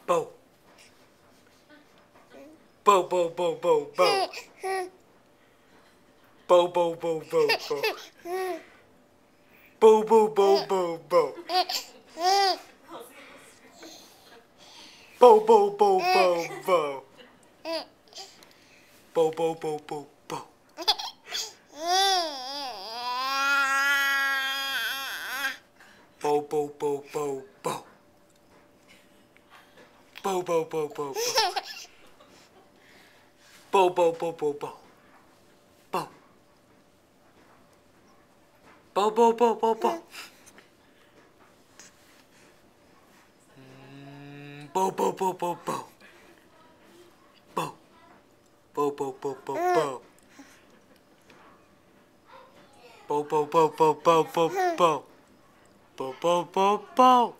Bo. Bo, bo, bo, bo, bo. Bo, bo, bo, bo, bo. Bo, bo, bo, bo, bo. Bo, bo, bo, bo, bo. Bo, bo, bo, bo, bo. Bo, bo, bo, bo, bo. Bo, bo, bo, bo, bo. Bo, bo, bo, bo, bo. Bo. Bo, bo, bo, bo, bo. Bo, bo, bo, bo, bo. Bo. Bo, bo, bo, bo, bo. Bo, bo, bo, bo, bo, bo, bo. Bo, bo, bo, bo.